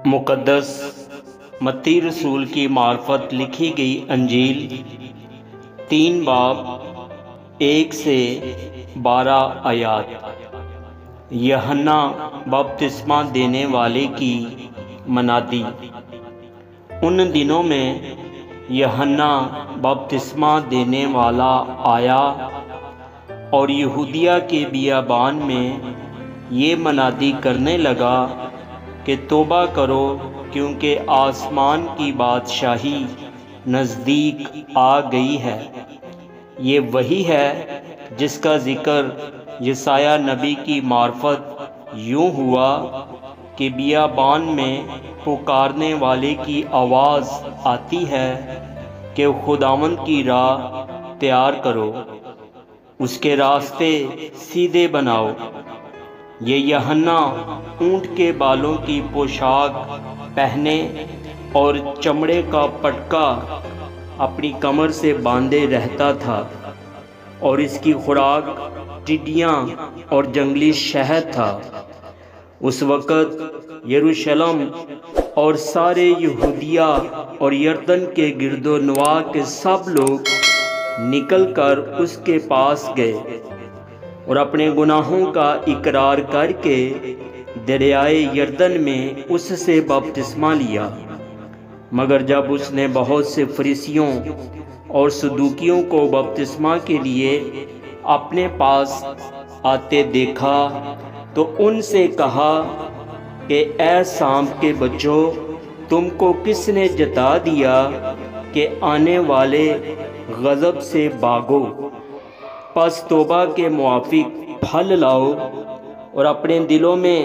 مقدس متی رسول کی معرفت لکھی گئی انجیل 3 باب 1 سے 12 آیات۔ یوحنا بپتسمہ دینے والے کی منادی۔ ان دنوں میں یوحنا بپتسمہ دینے والا آیا اور یہودیہ کے بیابان میں یہ منادی کرنے لگا کہ توبہ کرو کیونکہ آسمان کی بادشاہی نزدیک آ گئی ہے۔ یہ وہی ہے جس کا ذکر یسایہ نبی کی معرفت یوں ہوا کہ بیابان میں پکارنے والے کی آواز آتی ہے کہ خداوند کی راہ تیار کرو، اس کے راستے سیدھے بناؤ۔ یہ یوحنا اونٹ کے بالوں کی پوشاک پہنے اور چمڑے کا پٹکا اپنی کمر سے باندھے رہتا تھا، اور اس کی خوراک ٹڈیاں اور جنگلی شہد تھا۔ اس وقت یروشلم اور سارے یہودیہ اور یردن کے گرد و نواح کے سب لوگ نکل کر اس کے پاس گئے اور اپنے گناہوں کا اقرار کر کے دریائے یردن میں اس سے بپتسمہ لیا۔ مگر جب اس نے بہت سے فریسیوں اور صدوقیوں کو بپتسمہ کے لیے اپنے پاس آتے دیکھا تو ان سے کہا کہ اے سانپ کے بچوں، تم کو کس نے جتا دیا کہ آنے والے غضب سے بھاگو؟ پس توبہ کے موافق پھل لاؤ اور اپنے دلوں میں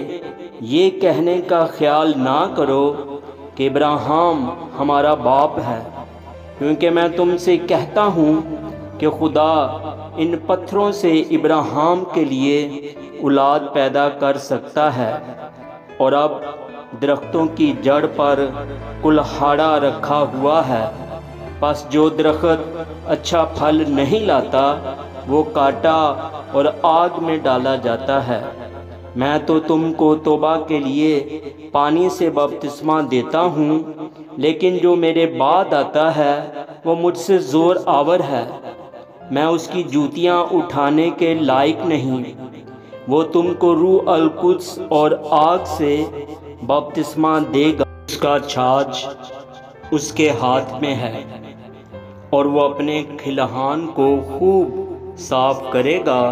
یہ کہنے کا خیال نہ کرو کہ ابراہیم ہمارا باپ ہے، کیونکہ میں تم سے کہتا ہوں کہ خدا ان پتھروں سے ابراہیم کے لیے اولاد پیدا کر سکتا ہے۔ اور اب درختوں کی جڑ پر کلہاڑا رکھا ہوا ہے، پس جو درخت اچھا پھل نہیں لاتا وہ کاٹا اور آگ میں ڈالا جاتا ہے۔ میں تو تم کو توبہ کے لیے پانی سے بپتسمہ دیتا ہوں، لیکن جو میرے بعد آتا ہے وہ مجھ سے زور آور ہے، میں اس کی جوتیاں اٹھانے کے لائق نہیں۔ وہ تم کو روح القدس اور آگ سے بپتسمہ دے گا، اس کا چھاچ اس کے ہاتھ میں ہے، اور وہ اپنے کھلہان کو خوب صاف کرے گا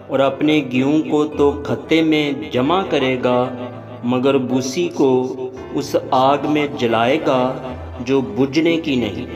اور اپنے گیہوں کو تو کھتے میں جمع کرے گا، مگر بھوسی کو اس آگ میں جلائے گا جو بجھنے کی نہیں۔